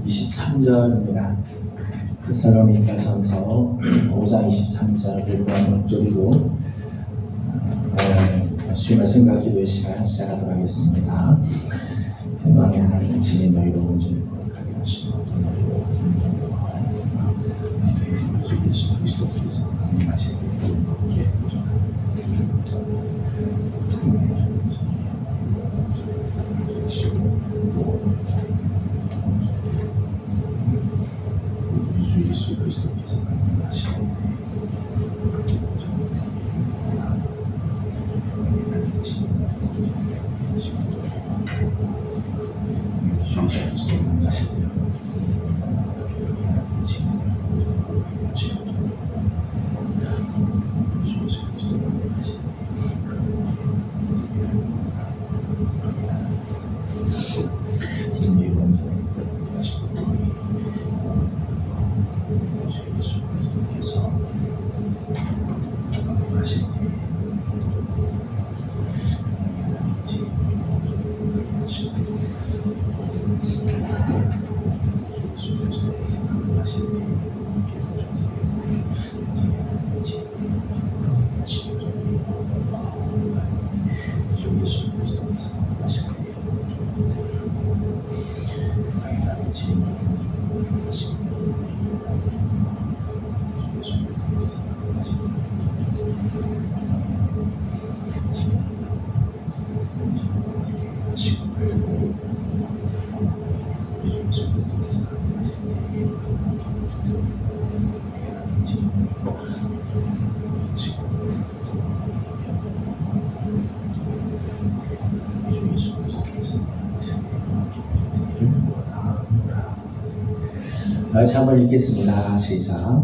23절입니다. 데살로니가 전서 5장 23절 일부한 목적이고 주의 말씀 기도의 시간 시작하도록 하겠습니다. 평강의 하나님 진리 너희로 온전히 거룩하게 하시고 또 너희로 너희 주 예수 그리스도께서 강림하실 때 함께 주 예수 그리스도께서 강림하실 때 다시 한번 읽겠습니다. 시작.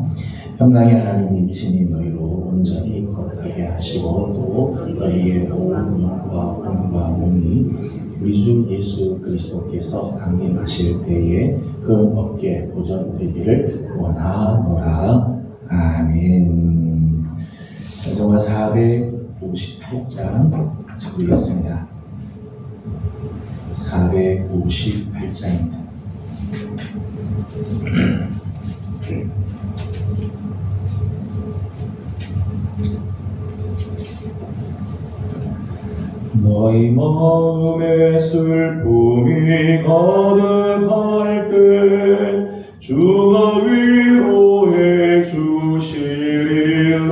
평강의 하나님이 친히 너희로 온전히 거룩하게 하시고 또 너희의 온 영과 혼과 몸이 우리 주 예수 그리스도께서 강림하실 때에 그 어깨 보전되기를 원하노라. 아멘. 정말 458장 같이 보겠습니다. 458장입니다. 너희 마음에 슬픔이 가득할 때 주가 위로해 주시리라.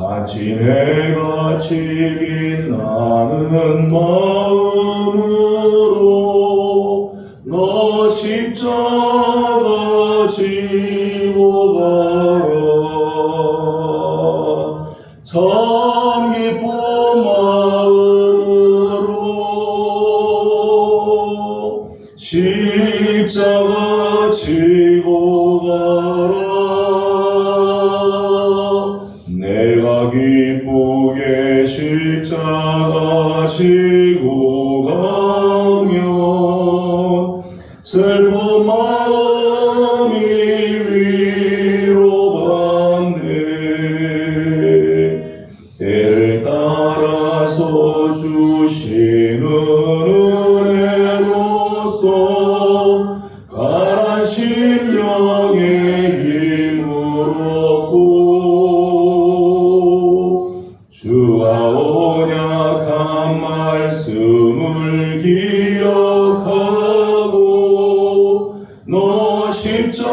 아침 해가 지긴 나는 마음으로 너 십자가 지고 가라. 참 기쁜 마음으로 십자가 지고 가라. 내가 기쁘게 십자가 지고 가면 슬픈 마음이 위로받네. 때를 따라서 주시는 은혜로서 가란 심령의 힘을 얻고 주와 언약한 말씀을 기억하고 너 십자가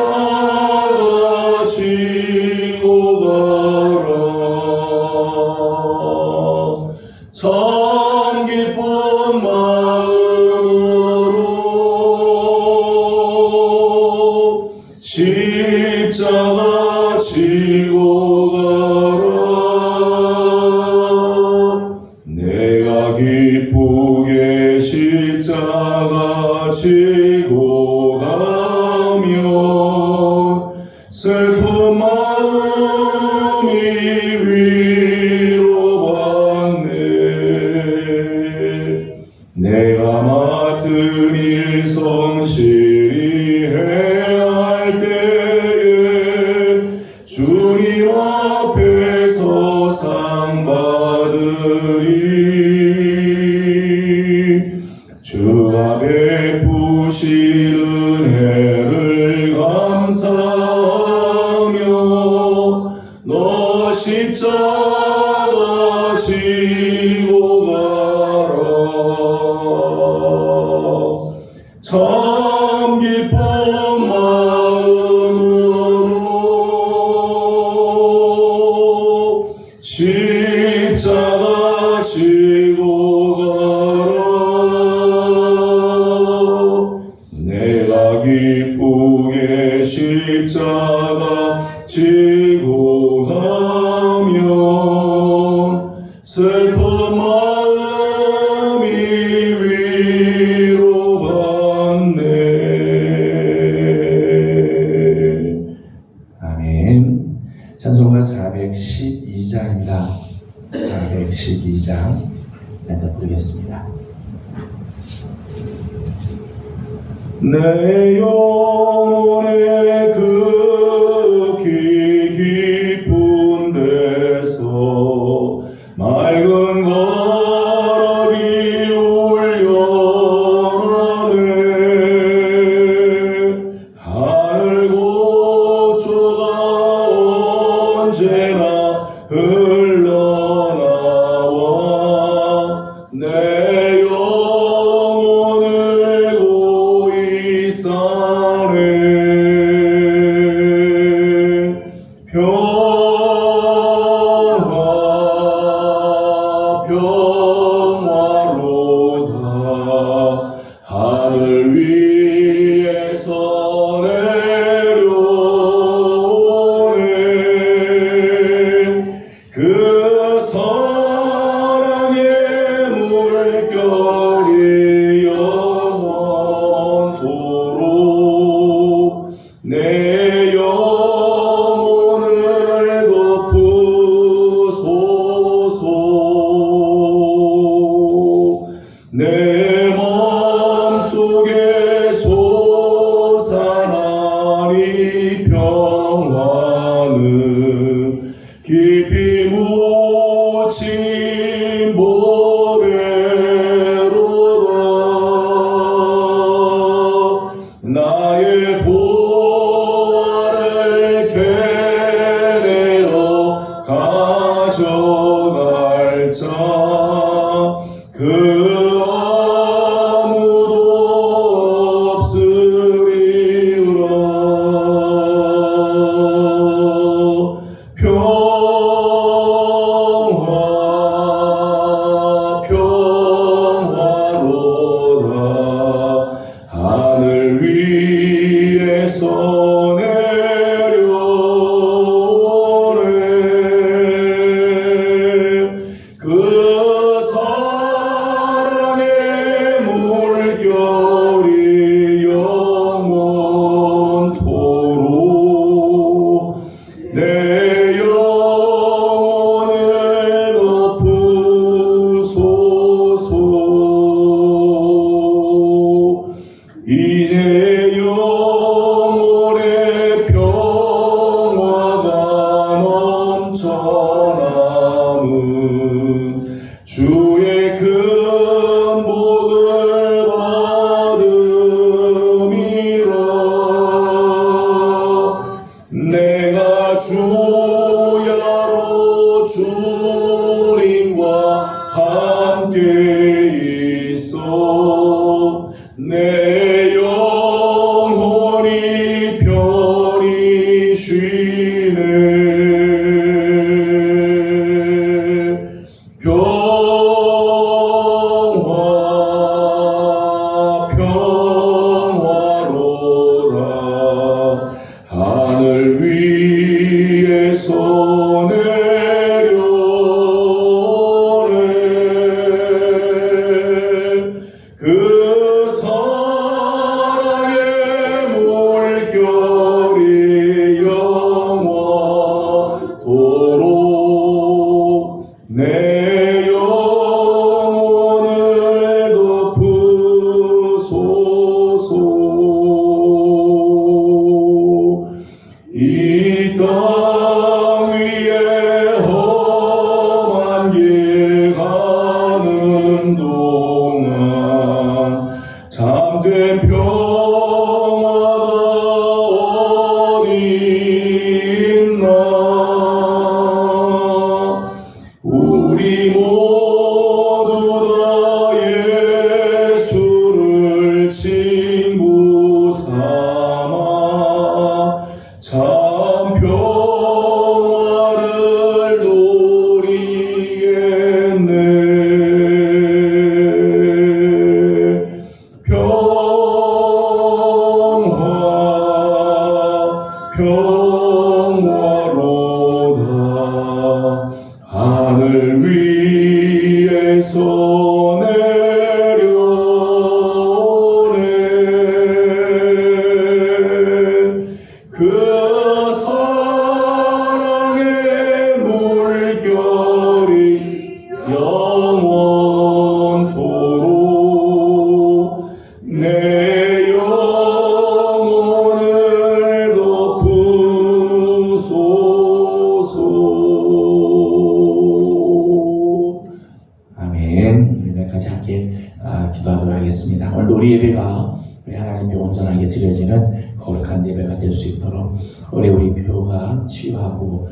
지고 가라. 참 기쁜 마음으로 십자가 지고 가라. 내가 기쁘게 십자가 지고 가면 슬픈 마음이 위로받네. 내가 맡은 일 성실히 해야 할 때에 주님 앞에서 상 받으리. 주가 베푸 주신 은혜를 감사하며 너 십자가 지고 가라. 참 기쁜 마음으로 십자가 지고 가라. 내가 기쁘게 십자가 지고 가면 슬픈 마음이 위로받네. 아멘. 찬송가 412장입니다. 412장 일단 부르겠습니다. 내 영혼의 극히 깊은 데서 맑은 가락이 울려나네. 하늘 고초가 언제나 흘러나와 내 영혼을 고이 싸네. 평화로다. 하늘 위에서 내려오네. 그 사랑의 물결이 영원토록 내 영혼을 덮으소서. 내 마음속에 솟아나니 평화는 깊이 묻힌 보배로다. 나의 보화를 캐내어 가져갈 자 그 아무도 없으리라. 평화로다. 하늘 위에서 내려오네. 그 사랑의 물결이 영원토록 내 영혼을 덮으소서. 이내 영혼의 평화가 넘쳐남은 주의 큰 복을 받음이라. 내가 주야로 주님과 함께 있어 내 영혼이 편히 쉬네. 평화로다. 하늘 위에서 내려오네. 그 사랑의 하나님의 평화가 어디 있나. 우리 모두 다 예수를 친구 삼아 참 평화를 누리겠네. 평화로다. 하늘 위에서 내려오네. 그 사랑의 물결이 영원토록 내 영혼을 덮으소서. 아멘. 우리 몇 가지 함께 기도하도록 하겠습니다. 오늘 우리 예배가 우리 하나님께 온전하게 드려지는 거룩한 예배가 될 수 있도록 우리 교회가 치유하고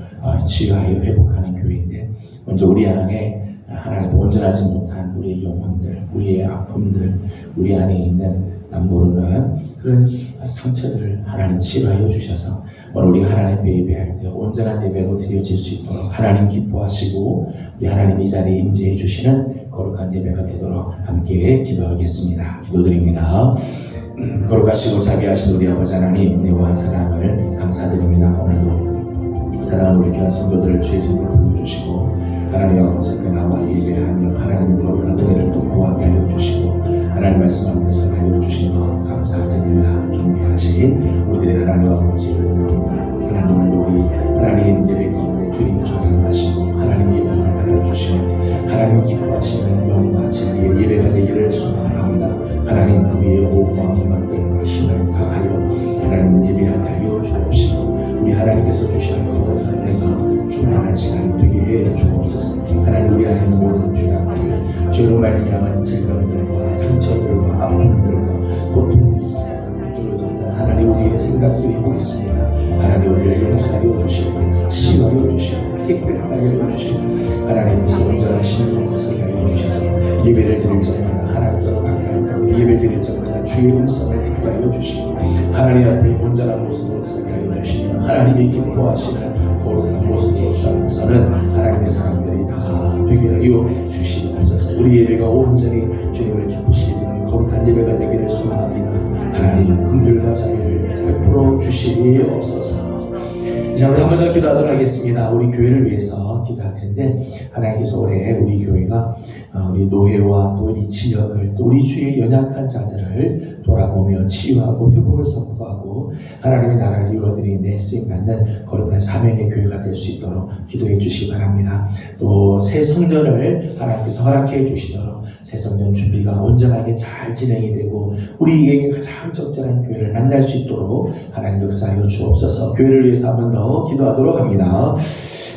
치유하여 회복하는 교회인데, 먼저 우리 안에 하나님 온전하지 못한 우리의 영혼들, 우리의 아픔들, 우리 안에 있는 남 모르는 그런 상처들을 하나님 치유하여 주셔서 오늘 우리가 하나님 예배할 때 온전한 예배로 드려질 수 있도록 하나님 기뻐하시고 우리 하나님 이 자리에 임재해 주시는 거룩한 예배가 되도록 함께 기도하겠습니다. 기도드립니다. 거룩하시고 자비하신 우리 아버지 하나님, 은혜와 사랑을 감사드립니다. 오늘도 사랑하는 우리 귀한 성도들을 주의 집으로 불러주시고 하나님 아버지 앞에 나와 예배하며 하나님의 거룩한 은혜를 또 구하게 하여 주시고 하나님 말씀 앞에서 하여 주신 것 감사드립니다. 존귀하신 우리들의 하나님 아버지를 원합니다. 하나님 오늘도 우리 하나님 예배 가운데 주님 좌상하시고 하나님의 영광을 받아주시며 하나님이 기뻐하시는 영과 진리의 예배가 되기를 소망합니다. 하나님 우리의 호흡과 음악들과 힘을 다하여 하나님 예배하게 하여 주옵시고 우리 하나님께서 주시는 거룩한 은혜가 충만한 시간이 되게 해 주옵소서. 하나님 우리 안에 있는 모든 죄악들, 죄로 말미암은 질병들과 상처들과 아픔들과 고통들이 있습니다. 뚫어졌다 하나님 우리의 생각들이 있습니다. 하나님 우리를 용서하여 주시고 치유하여 주시고 깨끗하게 하여 주시고 하나님께서 온전한 신령을 하여 주셔서 예배를 드릴 적마다 하나님께로 가까이 가고 예배 드릴 적마다 주의 음성을 듣게 하여 주시고 하나님 앞에 온전한 모습으로 서게 하여 주시며 하나님이 기뻐하시는 거룩한 모습으로 주 앞에서는 하나님의 사람들이 다 되게 하여 주시옵소서. 우리 예배가 온전히 주님을 기쁘시게 되는 거룩한 예배가 되기를 소망합니다. 하나님 긍휼과 자비를 베풀어 주시옵소서. 자, 우리 한 번 더 기도하도록 하겠습니다. 우리 교회를 위해서 기도할 텐데, 하나님께서 올해 우리 교회가 우리 노예와 또 우리 지역을 또 우리 주의 연약한 자들을 돌아보며 치유하고 회복을 선포하고 하나님의 나라를 이루어드리는 쓰임받는 거룩한 사명의 교회가 될 수 있도록 기도해 주시기 바랍니다. 또 새 성전을 하나님께서 허락해 주시도록 새 성전 준비가 온전하게 잘 진행이 되고 우리에게 가장 적절한 교회를 만날 수 있도록 하나님 역사하여 주옵소서. 교회를 위해서 한 번 더 기도하도록 합니다.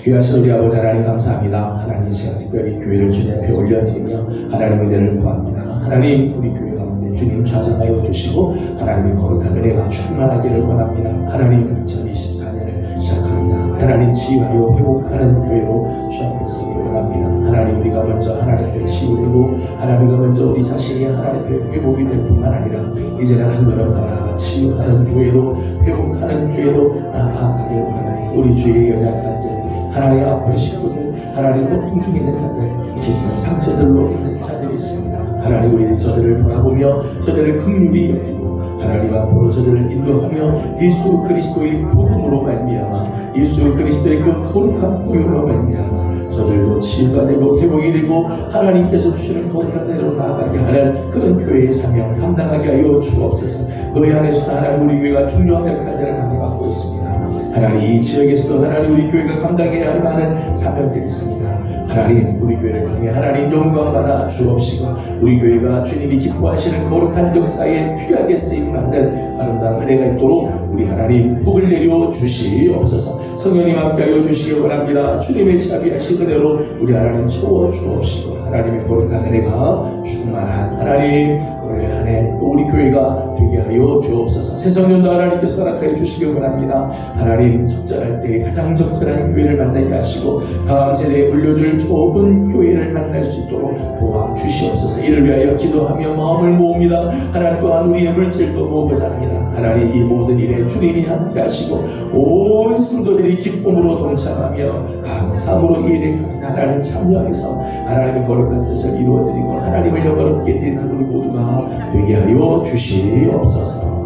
귀하신 우리 아버지 하나님 감사합니다. 하나님 이 시간 특별히 교회를 주님 앞에 올려드리며 하나님의 은혜를 구합니다. 하나님 우리 교회 가운데 주님 좌정하여 주시고 하나님의 거룩한 은혜가 충만하기를 원합니다. 하나님 2024년을 시작합니다. 하나님 치유하여 회복하는 교회로 주 앞에 서기 원합니다. 하나님 우리가 먼저 하나님 앞에 치유되고 하나님과 먼저 우리 자신이 하나님 앞에 회복이 될 뿐만 아니라 이제는 한 걸음 더 나아가 치유하는 교회로 회복하는 교회로 나아가길 원합니다. 우리 주의 연약한 자 하나님의 아픈 식구들, 하나님 고통 중에 있는 자들, 깊은 상처들로 있는 자들이 있습니다. 하나님 우리 저들을 바라보며 저들을 긍휼히 여기고 하나님 앞으로 저들을 인도하며 예수 그리스도의 복음으로 말미암아 예수 그리스도의 그 거룩한 보혈로 말미암아 저들도 치유가 되고 회복이 되고 하나님께서 주시는 거룩한 대로 나아가게 하는 그런 교회의 사명 감당하게 하여 주옵소서. 너희 안에서 하나님 우리 교회가 중요한 역할들을 많이 맡고 있습니다. 하나님 이 지역에서도 하나님 우리 교회가 감당해야 할 많은 사명들이 있습니다. 하나님 우리 교회를 통해 하나님 영광 받아 주옵시고 우리 교회가 주님이 기뻐하시는 거룩한 역사에 귀하게 쓰임받는 아름다운 은혜가 있도록 우리 하나님 복을 내려 주시옵소서. 성령님 함께하여 주시기 바랍니다. 주님의 자비하신 은혜로 우리 하나님 채워 주옵시고 하나님의 거룩한 은혜가 충만한 하나님 오늘 한 해 우리 교회가 되게 하여 주옵소서. 새성년도 하나님께서 허락하여 주시길 바랍니다. 하나님 적절할 때 가장 적절한 교회를 만나게 하시고 다음 세대에 물려줄 좁은 교회를 만날 수 있도록 도와주시옵소서. 이를 위하여 기도하며 마음을 모읍니다. 하나님 또한 우리의 물질도 모으고자 합니다. 하나님 이 모든 일에 주님이 함께 하시고 온 성도들이 기쁨으로 동참하며 감사함으로 이 일에 하나님 참여해서 하나님의 거룩한 뜻을 이루어드리고 하나님을 영광롭게 드리는 우리 모두가 되게 하여 주시옵소서.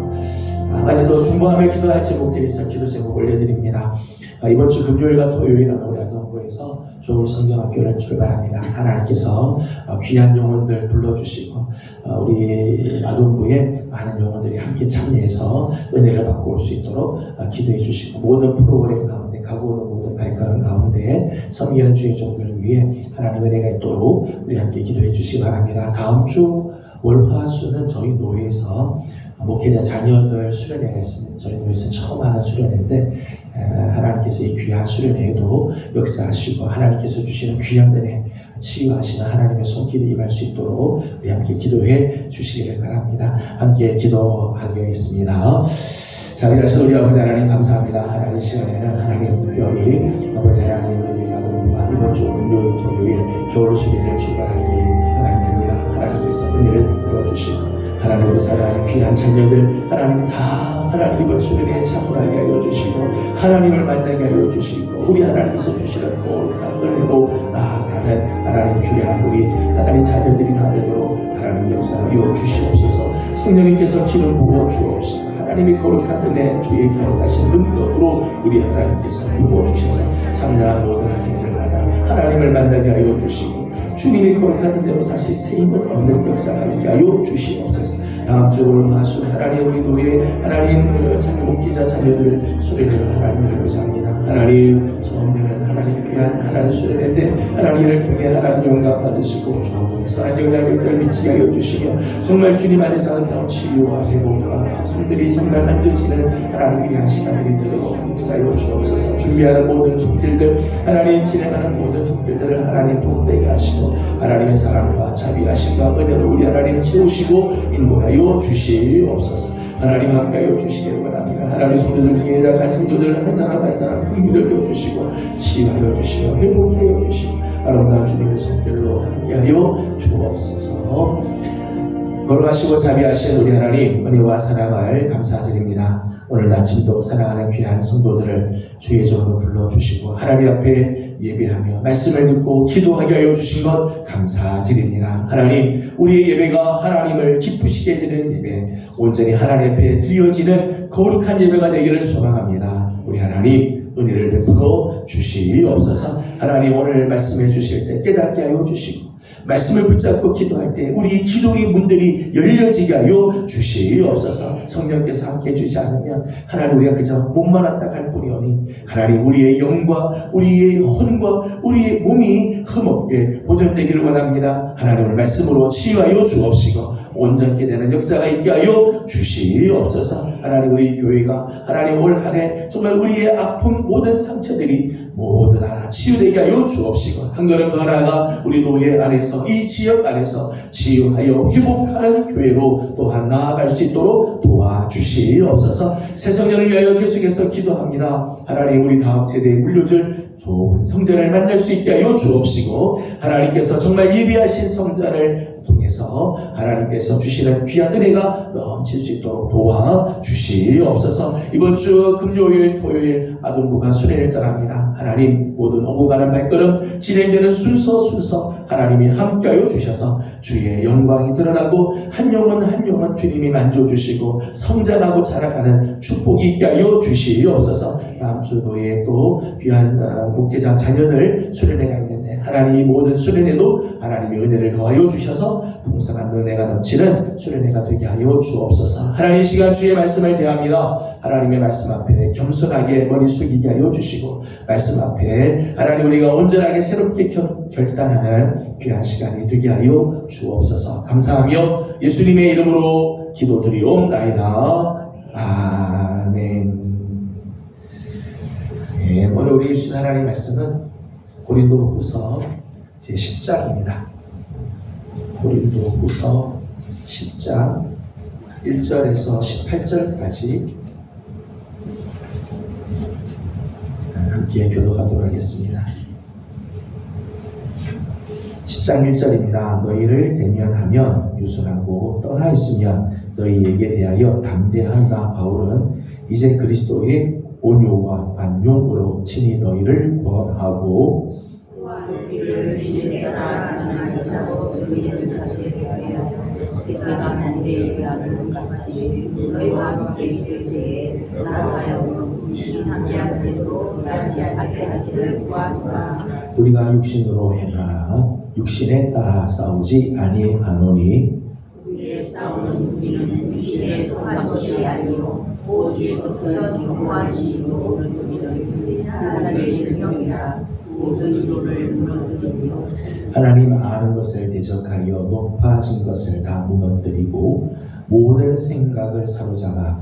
아직도 중보하며 기도할 제목들이 있어 기도 제목 올려드립니다. 이번 주 금요일과 토요일은 우리 아동부에서 조울 성경학교를 출발합니다. 하나님께서 귀한 영혼들 불러주시고 우리 아동부에 많은 영혼들이 함께 참여해서 은혜를 받고 올 수 있도록 기도해 주시고 모든 프로그램 가운데 가고 오는 모든 발걸음 가운데 섬기는 주의 종들을 위해 하나님의 은혜가 있도록 우리 함께 기도해 주시기 바랍니다. 다음 주 월화수는 저희 노예에서 목회자 자녀들 수련회가 있습니다. 저희 노예에서 처음 하는 수련회인데 하나님께서 이 귀한 수련회에도 역사하시고 하나님께서 주시는 귀한 은혜 치유하시는 하나님의 손길이 임할 수 있도록 우리 함께 기도해 주시기를 바랍니다. 함께 기도하겠습니다. 자, 그래서 우리 아버지 하나님 감사합니다. 하나님 시간에는 하나님 특별히 아버지 하나님 우리 아동부가 이번 주 금요일 토요일 겨울 수련회를 출발하기 하나님 됩니다. 하나님께서 은혜를 베풀어 주시고 하나님 우리 사랑하는 귀한 자녀들 하나님 다 하나님 이번 수련회에 참여하게 하여 주시고 하나님을 만나게 하여 주시고 우리 하나님께서 주시는 거룩한 은혜도 나아가는 하나님 귀한 우리 하나님 자녀들이 나되도록 하나님 역사하여 주시옵소서. 성령님께서 기름 부어 주옵시고 하나님이 거룩한 은혜 주의 기억하신 능력으로 우리 하나님께서 부어 주셔서 참여한 모든 학생들마다 하나님을 만나게 하여 주시고 주님이 거룩한 은혜로 다시 세임을 얻는 역사가 있게 하여 주시옵소서. 다음 주 월화수 하나님 우리 노예 하나님 자녀 목기자 자녀들 수련회를 하나님 열고자 합니다. 하나님 처음 되는 하나님 귀한 하나님 수련회인데 하나님을 통해 하나님 영광 받으시고 좋은 선한 영향력을 미치게 하여 주시며 정말 주님 안에서 아름다운 치유와 회복과 아픔들이 정말 만져지는 하나님 귀한 시간들이 되도록 역사하여 주옵소서. 준비하는 모든 손길들 하나님 진행하는 모든 손길들을 하나님 복되게 하시고 하나님의 사랑과 자비하심과 은혜로 우리 하나님 채우시고 인도하여 주시옵소서. 하나님 함께하여 주시기를 바랍니다. 하나님 성도들 중에 약한 성도들 한 사람 한 사람 긍휼히 여겨주시고 치유하여 주시고 회복하여 주시고 아름다운 주님의 손길로 함께하여 주옵소서. 거룩하시고 자비하신 우리 하나님 은혜와 사랑을 감사드립니다. 오늘 아침도 사랑하는 귀한 성도들을 주의 종으로 불러주시고 하나님 앞에 예배하며 말씀을 듣고 기도하게 하여 주신 것 감사드립니다. 하나님 우리의 예배가 하나님을 기쁘시게 해드리는 예배 온전히 하나님 앞에 드려지는 거룩한 예배가 되기를 소망합니다. 우리 하나님 은혜를 베풀어 주시옵소서. 하나님 오늘 말씀해 주실 때 깨닫게 하여 주시고 말씀을 붙잡고 기도할 때 우리 기도의 문들이 열려지게 하여 주시옵소서. 성령께서 함께 해주지 않으면 하나님 우리가 그저 몸만 왔다 갈 뿐이오니 하나님 우리의 영과 우리의 혼과 우리의 몸이 흠없게 보존되기를 원합니다. 하나님을 말씀으로 치유하여 주옵시고 온전케 되는 역사가 있게 하여 주시옵소서. 하나님 우리 교회가 하나님 올 한 해 정말 우리의 아픔 모든 상처들이 모두 다 치유되게 하여 주옵시고 한 걸음 더 나아가 우리 노예 안에서 이 지역 안에서 치유하여 회복하는 교회로 또한 나아갈 수 있도록 도와주시옵소서. 새성년을 위하여 계속해서 기도합니다. 하나님 우리 다음 세대에 물려줄 좋은 성전을 만날 수 있게 하여 주옵시고 하나님께서 정말 예비하신 성전을 통해서 하나님께서 주시는 귀한 은혜가 넘칠 수 있도록 도와주시옵소서. 이번 주 금요일 토요일 아동부가 수련회를 떠납니다. 하나님 모든 오고 가는 발걸음 진행되는 순서 하나님이 함께하여 주셔서 주의 영광이 드러나고 한 영혼 주님이 만져주시고 성장하고 자라가는 축복이 있게 하여 주시옵소서. 다음 주 노예 또 귀한 목회자 자녀들 수련회가 있는데 하나님 이 모든 수련회도 하나님의 은혜를 더하여 주셔서 풍성한 은혜가 넘치는 수련회가 되게 하여 주옵소서. 하나님 시간 주의 말씀을 대합니다. 하나님의 말씀 앞에 겸손하게 머리 숙이게 하여 주시고 말씀 앞에 하나님 우리가 온전하게 새롭게 결단하는 귀한 시간이 되게 하여 주옵소서. 감사하며 예수님의 이름으로 기도드리옵나이다. 아멘. 네, 오늘 우리 주신 하나님의 말씀은 고린도후서 제10장입니다. 고린도후서 10장 1절에서 18절까지 함께 교독하도록 하겠습니다. 10장 1절입니다. 너희를 대면하면 유순하고 떠나 있으면 너희에게 대하여 담대한다. 바울은 이제 그리스도의 온유와 관용으로 친히 너희를 구원하고 우리를 주님께 따라 자자고 믿는 자들에 대하여 내가 담대히 하는 같이 너희와 함께 있을 때에 나로 하여금 이 담대한 태도로 나지 않게 하기를 구하노라. 우리가 육신으로 행하나 육신에 따라 싸우지 아니하노니 우리의 싸우는 무기는 육신에 속한 것이 아니요 오직 어떤 견고한 지식으로 우리는 하나님의 능력이라 모든 이론을 무너뜨리며 하나님 아는 것을 대적하여 높아진 것을 다 무너뜨리고 모든 생각을 사로잡아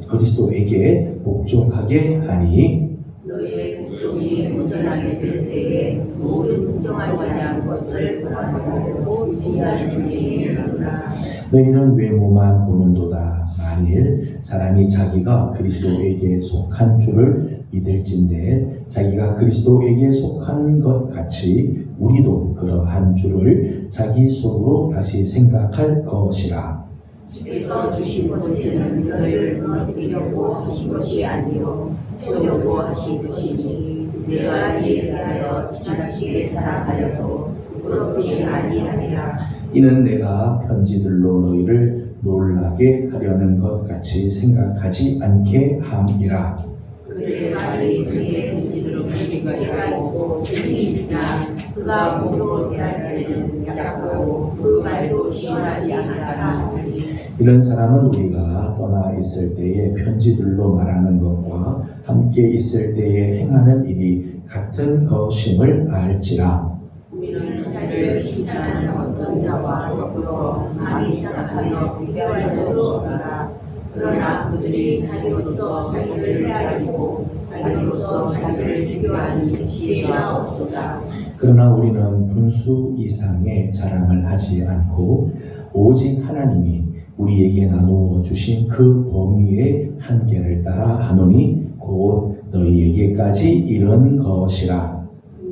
그리스도에게 복종하게 하니 너희의 복종이 온전하게 될 때에 모든 복종하지 않은 것을 구하고 뒤하는 중에 이르노라. 너희는 외모만 보는도다. 만일 사람이 자기가 그리스도에게 속한 줄을 믿을진대 자기가 그리스도에게 속한 것 같이 우리도 그러한 줄을 자기 속으로 다시 생각할 것이라. 주께서 주신 권세는 너희를 무너뜨리려고 하신 것이 아니요 세우려고 하신 것이니 내가 이에 대하여 지나치게 자랑하여도 부끄럽지 아니하리라. 이는 내가 편지들로 너희를 놀라게 하려는 것 같이 생각하지 않게 함이라. 그들의 말이 그의 편지들은 그가 있고 힘이 있으나 그가 몸으로 대할 때는 약하고 그 말도 시원하지 않다. 이런 사람은 우리가 떠나 있을 때에 편지들로 말하는 것과 함께 있을 때에 행하는 일이 같은 것임을 알지라. 우리는 자기를 칭찬하는 어떤 자와 더불어 많이 착하며 비교할 수 없다. 그러나 그들이 자기로서 자기를 헤아리고 자기로서 자기를 비교하니 지혜가 없도다. 그러나 우리는 분수 이상의 자랑을 하지 않고 오직 하나님이 우리에게 나누어 주신 그 범위의 한계를 따라 하노니 곧 너희에게까지 이른 것이라.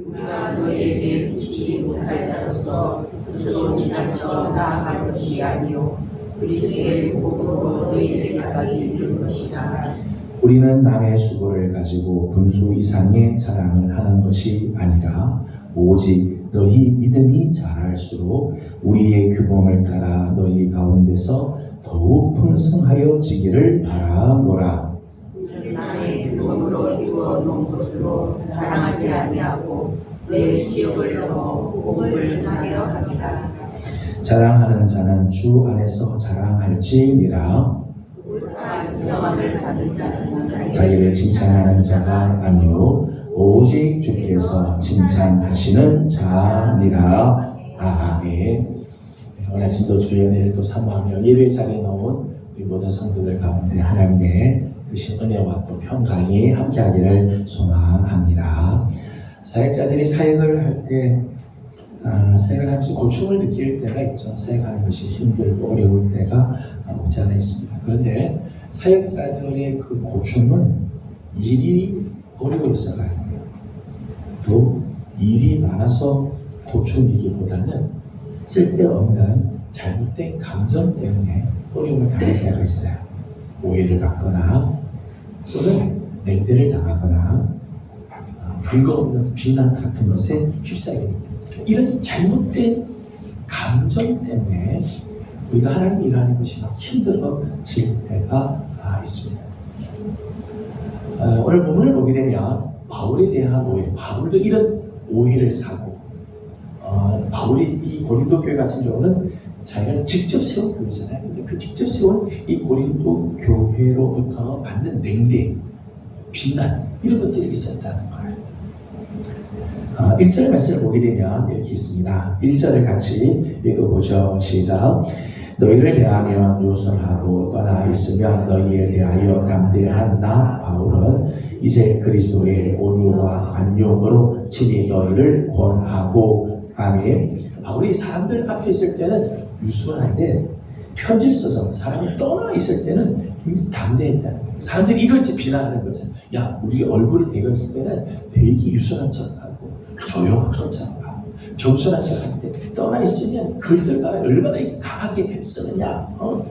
우리가 너희에게 지키지 못할 자로서 스스로 지나쳐 나아갈 것이 아니요 그리스도의 복으로 너희에게까지 이른 것이다. 우리는 남의 수고를 가지고 분수 이상의 자랑을 하는 것이 아니라 오직 너희 믿음이 자랄수록 우리의 규범을 따라 너희 가운데서 더욱 풍성하여지기를 바라노라. 우리는 남의 규범으로 이루어 놓은 것으로 자랑하지 아니하고 너희 지역을 넘어 복음을 자랑하리라. 자랑하는 자는 주 안에서 자랑할지니라. 옳다 인정함을 받은 자는 자기를 칭찬하는 자가 아니요 오직 주께서 칭찬하시는 자니라. 아멘. 오늘 아침도 주의 은혜를 또 사모하며 예배 자리에 나온 우리 모든 성도들 가운데 하나님의 크신 은혜와 또 평강이 함께하기를 소망합니다. 사역자들이 사역을 할 때 사역을 하면서 고충을 느낄 때가 있죠. 사역하는 것이 힘들고 어려울 때가 없지 않아 있습니다. 그런데 사역자들의 그 고충은 일이 어려워서가 아니에요. 또 일이 많아서 고충이기보다는 쓸데없는 잘못된 감정 때문에 어려움을 당할 때가 있어요. 오해를 받거나 또는 냉대를 당하거나 근거 없는 비난 같은 것에 휩싸이게 됩니다. 이런 잘못된 감정 때문에 우리가 하나님 일하는 것이 막 힘들어질 때가 있습니다. 오늘 본문을 보게 되면 바울에 대한 오해, 바울도 이런 오해를 사고 바울이 이 고린도 교회 같은 경우는 자기가 직접 세운 교회잖아요. 근데 그 직접 세운 이 고린도 교회로부터 받는 냉대, 비난 이런 것들이 있었다는 거예요. 1절 말씀을 보게 되면 이렇게 있습니다. 1절을 같이 읽어보죠. 시작. 너희를 대하면 유순하고 떠나 있으면 너희에 대하여 담대한 나 바울은 이제 그리스도의 온유와 관용으로 친히 너희를 권하고 아멘. 바울이 사람들 앞에 있을 때는 유순한데 편지를 써서 사람이 떠나 있을 때는 굉장히 담대했다는 거예요. 사람들이 이걸 이제 비난하는 거죠. 야, 우리 얼굴을 대었을 때는 되게 유순한 척하고 조용한 것처럼 하고 겸손한 척할 때 떠나 있으면 글들과 얼마나 이렇게 강하게 쓰느냐,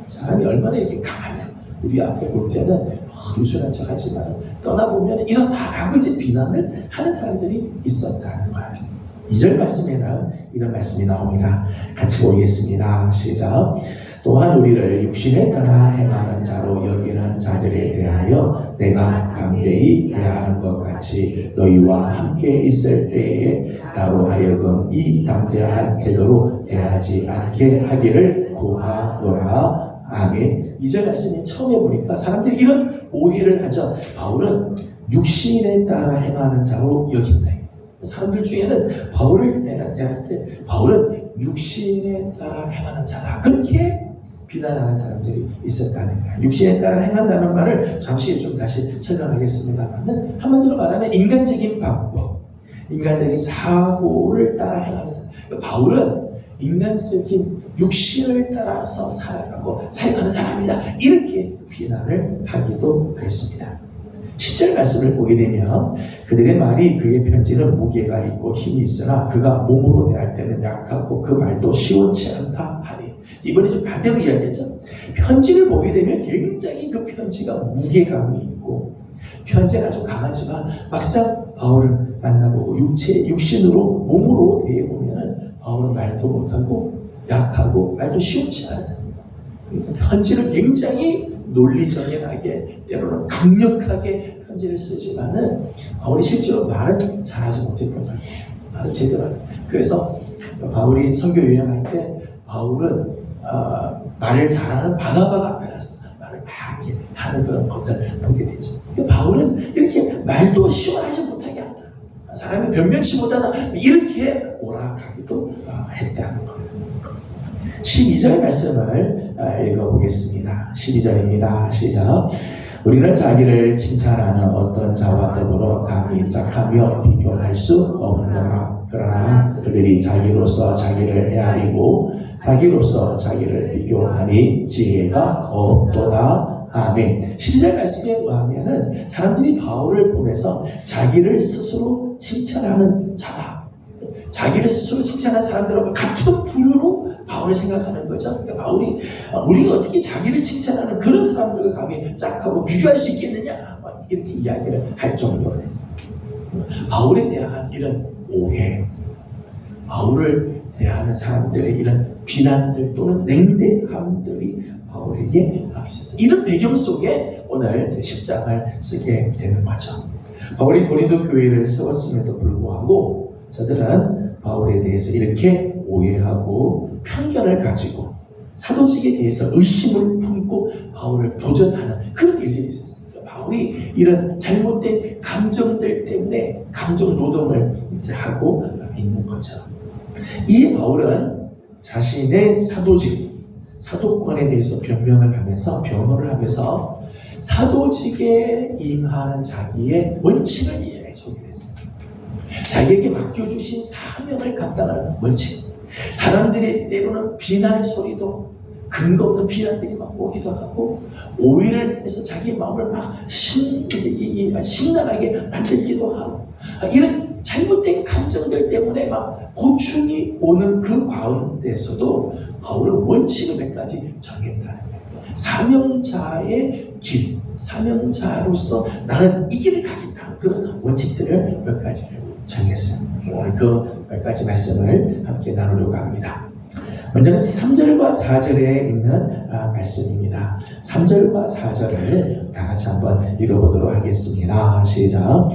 사람이 얼마나 이렇게 강하냐. 우리 앞에 볼 때는 유순한 척하지만 떠나보면 이렇다라고 이제 비난을 하는 사람들이 있었다는 거예요. 2절 말씀에는 이런 말씀이 나옵니다. 같이 보겠습니다. 시작. 또한 우리를 육신에 따라 행하는 자로 여기는 자들에 대하여 내가 담대히 대하는 것 같이 너희와 함께 있을 때에 나로 하여금 이 담대한 태도로 대하지 않게 하기를 구하노라. 아멘. 2절 말씀이 처음에 보니까 사람들이 이런 오해를 하죠. 바울은 육신에 따라 행하는 자로 여긴다. 사람들 중에는 바울을 대할 때 바울은 육신에 따라 행하는 자다. 그렇게 비난하는 사람들이 있었다는 거야. 육신에 따라 행한다는 말을 잠시 좀 다시 설명하겠습니다만 한마디로 말하면 인간적인 방법, 인간적인 사고를 따라 행하는 자. 바울은 인간적인 육신을 따라서 살아가고 사역하는 사람이다. 이렇게 비난을 하기도 했습니다. 10절 말씀을 보게 되면 그들의 말이 그의 편지는 무게가 있고 힘이 있으나 그가 몸으로 대할 때는 약하고 그 말도 시원치 않다 하니 이번에 좀 반대로 이야기하죠. 편지를 보게 되면 굉장히 그 편지가 무게감이 있고 편지는 아주 강하지만 막상 바울을 만나보고 육신으로 몸으로 대해보면 바울은 말도 못하고 약하고 말도 시원치 않은 사람입니다. 편지를 굉장히 논리정연하게 때로는 강력하게 편지를 쓰지만은 바울이 실제로 말은 잘하지 못했던 거예요. 말은 제대로 하지. 그래서 바울이 선교 여행할 때 바울은 말을 잘하는 바나바가 앞에 나서 말을 막 이렇게 하는 그런 것을 보게 되죠. 바울은 이렇게 말도 시원하지 못하게 한다. 사람이 변명치 못하다. 이렇게 오락하기도 했다는 거예요. 12절 말씀을 읽어보겠습니다. 12절입니다. 시작. 우리는 자기를 칭찬하는 어떤 자와 더불어 감히 짝하며 비교할 수 없노라. 그러나 그들이 자기로서 자기를 헤아리고 자기로서 자기를 비교하니 지혜가 없도다. 아멘. 12절 말씀에 의하면 사람들이 바울을 보면서 자기를 스스로 칭찬하는 자다. 자기를 스스로 칭찬하는 사람들하고 같은 부류로 바울을 생각하는 거죠. 그러니까 바울이 우리가 어떻게 자기를 칭찬하는 그런 사람들과 감히 짝하고 비교할 수 있겠느냐 이렇게 이야기를 할 정도가 됐어요. 바울에 대한 이런 오해, 바울을 대하는 사람들의 이런 비난들 또는 냉대함들이 바울에게 있었어요. 이런 배경 속에 오늘 10장을 쓰게 되는 거죠. 바울이 고린도 교회를 세웠음에도 불구하고 저들은 바울에 대해서 이렇게 오해하고 편견을 가지고 사도직에 대해서 의심을 품고 바울을 도전하는 그런 일들이 있었어요. 바울이 이런 잘못된 감정들 때문에 감정 노동을 이제 하고 있는 거죠. 이에 바울은 자신의 사도직, 사도권에 대해서 변명을 하면서 변호를 하면서 사도직에 임하는 자기의 원칙을 소개했어요. 자기에게 맡겨주신 사명을 감당하는 원칙. 사람들이 때로는 비난의 소리도 근거 없는 비난들이 막 오기도 하고 오해를 해서 자기 마음을 막 심란하게 만들기도 하고 이런 잘못된 감정들 때문에 막 고충이 오는 그 가운데서도 바울은 원칙을 몇 가지 정했다는 거예요. 사명자의 길, 사명자로서 나는 이 길을 가겠다. 그런 원칙들을 몇 가지를 정했어요. 오늘 그 몇 가지 말씀을 함께 나누려고 합니다. 먼저는 3절과 4절에 있는 말씀입니다. 3절과 4절을 다 같이 한번 읽어보도록 하겠습니다. 시작.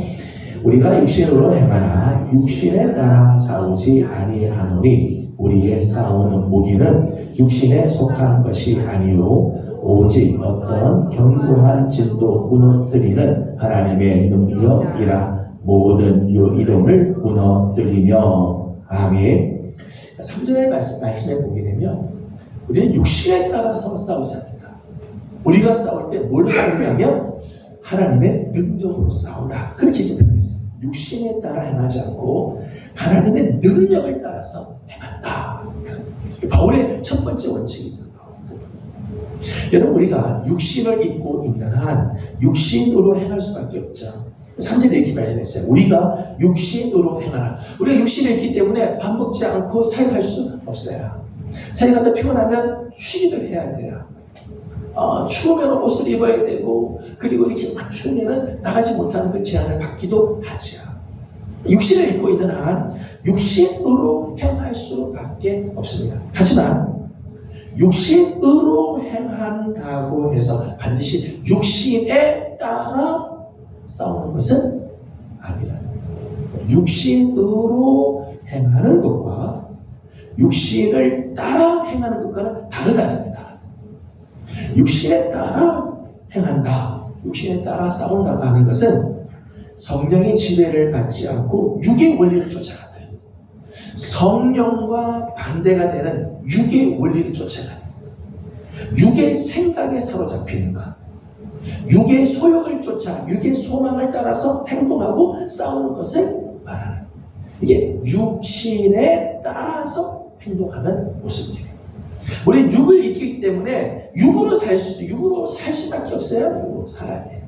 우리가 육신으로 행하나 육신에 따라 싸우지 아니하노니 우리의 싸우는 무기는 육신에 속한 것이 아니요 오직 어떤 견고한 진도 무너뜨리는 하나님의 능력이라. 모든 요 이름을 무너뜨리며. 아멘. 3절 말씀에 보게 되면 우리는 육신에 따라서 싸우지 않는다. 우리가 싸울 때 뭘로 싸우냐면 하나님의 능력으로 싸운다. 그렇게 이제 표현했어요. 육신에 따라 행하지 않고 하나님의 능력을 따라서 행한다. 바울의 첫 번째 원칙이죠. 여러분, 우리가 육신을 입고 있는 한 육신으로 행할 수밖에 없죠. 3절에 이렇게 말했어요. 우리가 육신으로 행하라. 우리가 육신에 있기 때문에 밥 먹지 않고 사역할 수 없어요. 사역하다 피곤하면 쉬기도 해야 돼요. 추우면 옷을 입어야 되고, 그리고 이렇게 막 추우면 나가지 못하는 그 제한을 받기도 하죠. 육신을 입고 있는 한 육신으로 행할 수밖에 없습니다. 하지만 육신으로 행한다고 해서 반드시 육신에 따라 싸우는 것은 아니라는 거예요. 육신으로 행하는 것과 육신을 따라 행하는 것과는 다르다는 거예요. 육신에 따라 행한다, 육신에 따라 싸운다고 하는 것은 성령의 지배를 받지 않고 육의 원리를 쫓아간다. 성령과 반대가 되는 육의 원리를 쫓아가는, 육의 생각에 사로잡히는 것, 육의 소욕을 쫓아 육의 소망을 따라서 행동하고 싸우는 것을 말하는, 이게 육신에 따라서 행동하는 모습들이에요. 우리는 육을 입기 때문에 육으로 살 수밖에 없어요. 육으로 살아야 돼요.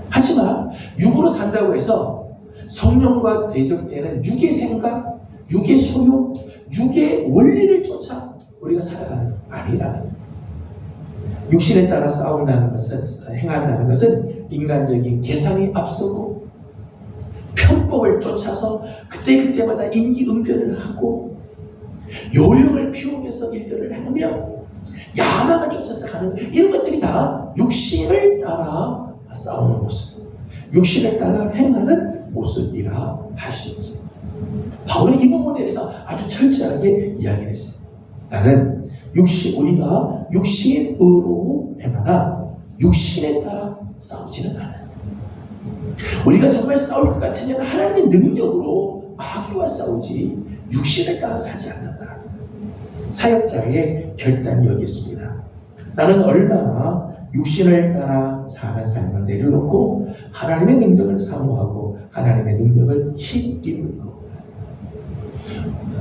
하지만 육으로 산다고 해서 성령과 대적되는 육의 생각, 육의 소욕, 육의 원리를 쫓아 우리가 살아가는 건 아니라는 거예요. 육신에 따라 싸운다는 것은, 행한다는 것은 인간적인 계산이 앞서고 편법을 쫓아서 그때마다 인기응변을 하고 요령을 피우면서 일들을 하며 야망을 쫓아서 가는 거예요. 이런 것들이 다 육신을 따라 싸우는 모습, 육신을 따라 행하는 모습이라 할 수 있죠. 바울은 이 부분에 대해서 아주 철저하게 이야기를 했어요. 나는 우리가 육신으로 행하나 육신에 따라 싸우지는 않는다. 우리가 정말 싸울 것 같으면 하나님의 능력으로 마귀와 싸우지 육신을 따라 살지 않는다. 사역자의 결단이 여기 있습니다. 나는 얼마나 육신을 따라 사는 삶을 내려놓고 하나님의 능력을 사모하고 하나님의 능력을 힘입을 건가.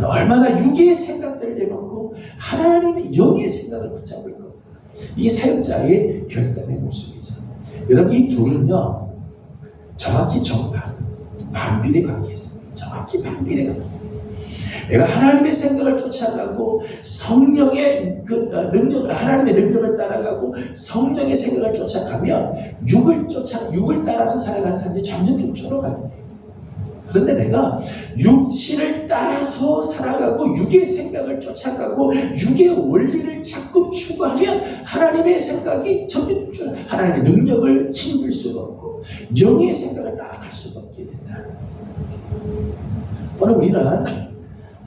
얼마나 육의 생각들을 내놓고 하나님의 영의 생각을 붙잡을 건가. 이 사역자의 결단의 모습이죠. 여러분, 이 둘은요 정확히 반비례 관계에 있어요. 정확히 반비례 관계. 내가 하나님의 생각을 쫓아가고 성령의 능력을, 하나님의 능력을 따라가고 성령의 생각을 쫓아가면 육을 따라서 살아가는 사람들이 점점 좀 줄어가게 돼 있어요. 그런데 내가 육신을 따라서 살아가고 육의 생각을 쫓아가고 육의 원리를 자꾸 추구하면 하나님의 생각이 점점 줄어, 하나님의 능력을 힘입을 수가 없고 영의 생각을 따라갈 수가 없게 된다. 오늘 우리는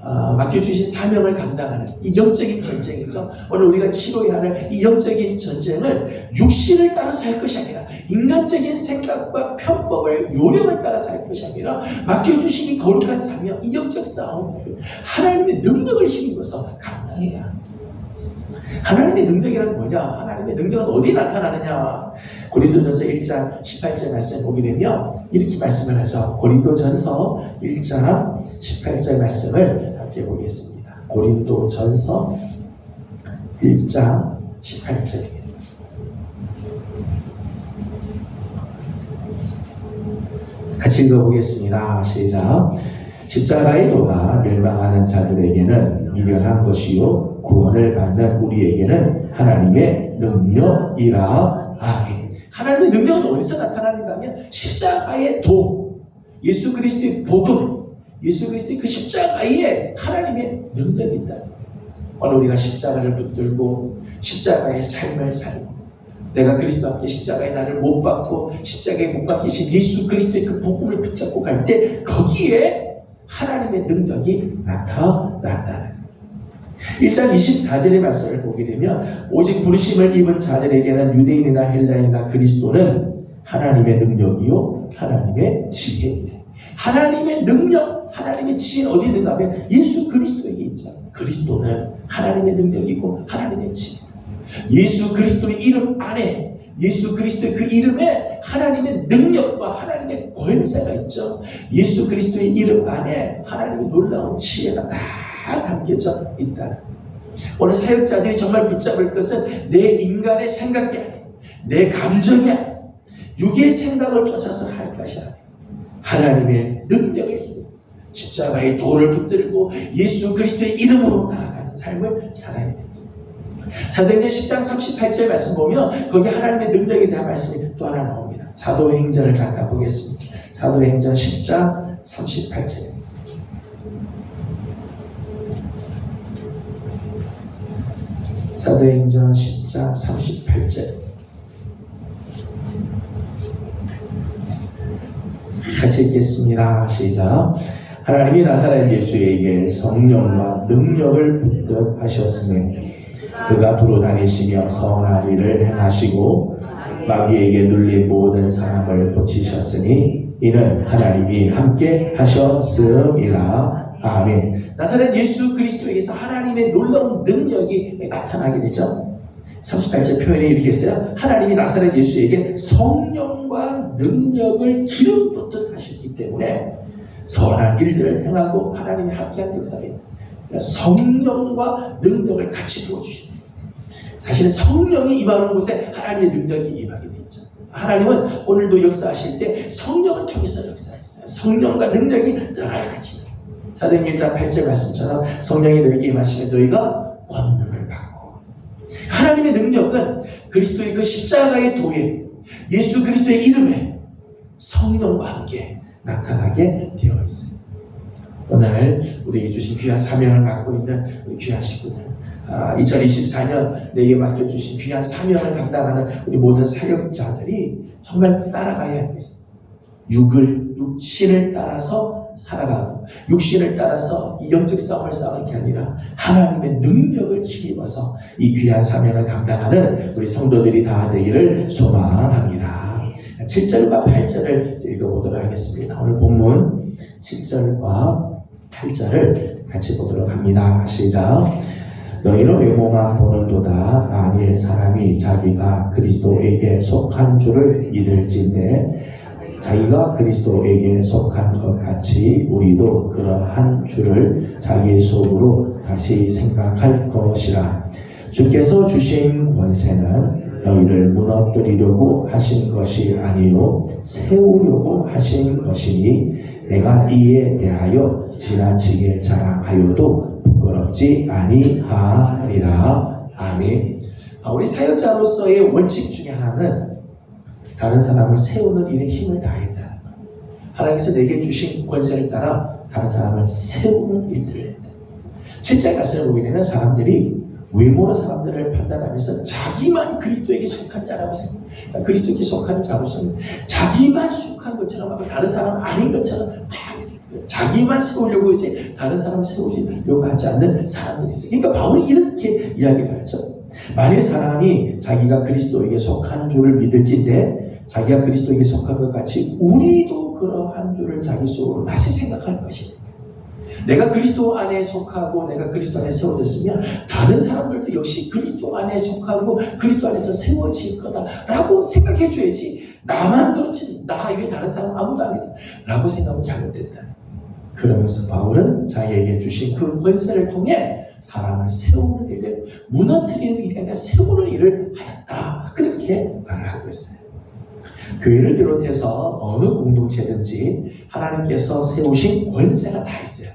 맡겨주신 사명을 감당하는 이 영적인 전쟁이죠. 오늘 우리가 치러야 하는 이 영적인 전쟁을 육신을 따라서 할 것이 아니라 인간적인 생각과 편법을 요령을 따라서 할 것이 아니라 맡겨주신 이 거룩한 사명, 이 영적 싸움을 하나님의 능력을 힘입어서 감당해야 합니다. 하나님의 능력이란 뭐냐? 하나님의 능력은 어디 나타나느냐? 고린도전서 1장 18절 말씀 보게 되면 이렇게 말씀을 하죠. 고린도전서 1장 18절 말씀을 함께 보겠습니다. 고린도전서 1장 18절입니다. 같이 읽어보겠습니다. 시작. 십자가의 도가 멸망하는 자들에게는 미련한 것이요 구원을 받는 우리에게는 하나님의 능력이라. 아멘. 하나님의 능력은 어디서 나타나는가 하면 십자가의 도, 예수 그리스도의 복음, 예수 그리스도의 그 십자가에 하나님의 능력이 있다. 오늘 우리가 십자가를 붙들고 십자가의 삶을 살고 내가 그리스도와 함께 십자가의 나를 못 받고 십자가에 못 박히신 예수 그리스도의 그 복음을 붙잡고 갈 때 거기에 하나님의 능력이 나타났다는 1장 24절의 말씀을 보게 되면 오직 부르심을 입은 자들에게는 유대인이나 헬라인이나 그리스도는 하나님의 능력이요 하나님의 지혜이래. 하나님의 능력, 하나님의 지혜는 어디 있는가 하면 예수 그리스도에게 있죠. 그리스도는 하나님의 능력이고 하나님의 지혜. 예수 그리스도의 이름 안에, 예수 그리스도의 그 이름에 하나님의 능력과 하나님의 권세가 있죠. 예수 그리스도의 이름 안에 하나님의 놀라운 지혜가 다 담겨져 있다. 오늘 사역자들이 정말 붙잡을 것은 내 인간의 생각이 아니에요. 내 감정이 아니에요. 육의 생각을 쫓아서 할 것이 아니에요. 하나님의 능력을 힘입어 십자가의 돌을 붙들고 예수 그리스도의 이름으로 나아가는 삶을 살아야 되죠. 사도행전 10장 38절 말씀 보면 거기 하나님의 능력에 대한 말씀이 또 하나 나옵니다. 사도행전을 잠깐 보겠습니다. 사도행전 10장 38절. 사도행전 10장 38절. 같이 읽겠습니다. 시작. 하나님이 나사렛 예수에게 성령과 능력을 붙듯 하셨으니 그가 두루 다니시며 선한 일을 행하시고 마귀에게 눌린 모든 사람을 고치셨으니 이는 하나님이 함께 하셨음이라. 아멘. 나사렛 예수 그리스도에게서 하나님의 놀라운 능력이 나타나게 되죠. 38절 표현이 이렇게 있어요. 하나님이 나사렛 예수에게 성령과 능력을 기름 붓듯 하셨기 때문에 선한 일들을 행하고 하나님이 함께하는 역사입니다. 그러니까 성령과 능력을 같이 부어주십니다. 사실 성령이 임하는 곳에 하나님의 능력이 임하게 되죠. 하나님은 오늘도 역사하실 때 성령을 통해서 역사하시죠. 성령과 능력이 늘 같이. 사도행전 1장 8절 말씀처럼 성령이 너희에게 임하시면 너희가 권능을 받고. 하나님의 능력은 그리스도의 그 십자가의 도에 예수 그리스도의 이름에 성령과 함께 나타나게 되어 있어요. 오늘 우리에게 주신 귀한 사명을 맡고 있는 우리 귀한 식구들, 2024년 내게 맡겨주신 귀한 사명을 감당하는 우리 모든 사역자들이 정말 따라가야 할 것입니다. 육신을 따라서 살아가고 육신을 따라서 이 영적 싸움을 싸우는 게 아니라 하나님의 능력을 힘입어서 이 귀한 사명을 감당하는 우리 성도들이 다 되기를 소망합니다. 7절과 8절을 읽어보도록 하겠습니다. 오늘 본문 7절과 8절을 같이 보도록 합니다. 시작. 너희는 외모만 보는도다. 만일 사람이 자기가 그리스도에게 속한 줄을 믿을진대 자기가 그리스도에게 속한 것 같이 우리도 그러한 줄을 자기 속으로 다시 생각할 것이라. 주께서 주신 권세는 너희를 무너뜨리려고 하신 것이 아니요 세우려고 하신 것이니 내가 이에 대하여 지나치게 자랑하여도 부끄럽지 아니하리라. 아멘. 우리 사역자로서의 원칙 중에 하나는 다른 사람을 세우는 일에 힘을 다했다. 하나님께서 내게 주신 권세를 따라 다른 사람을 세우는 일들을 했다. 7절 말씀을 보게 되면 사람들이 외모로 사람들을 판단하면서 자기만 그리스도에게 속한 자라고 생각합니다. 그리스도에게 속한 자로서는 자기만 속한 것처럼 하고 다른 사람 아닌 것처럼 자기만 세우려고 이제 다른 사람 세우려고 하지 않는 사람들이 있어요. 그러니까 바울이 이렇게 이야기를 하죠. 만일 사람이 자기가 그리스도에게 속한 줄을 믿을진데 자기가 그리스도에게 속한 것 같이 우리도 그러한 줄을 자기 속으로 다시 생각할 것이다. 내가 그리스도 안에 속하고 내가 그리스도 안에 세워졌으면 다른 사람들도 역시 그리스도 안에 속하고 그리스도 안에서 세워질 거다라고 생각해 줘야지. 나만 그렇지 나 외에 다른 사람 아무도 아니다 라고 생각하면 잘못됐다. 그러면서 바울은 자기에게 주신 그 권세를 통해 사람을 세우는 일을 무너뜨리는 일이 아니라 세우는 일을 하였다. 그렇게 말을 하고 있어요. 교회를 비롯해서 어느 공동체든지 하나님께서 세우신 권세가 다 있어요.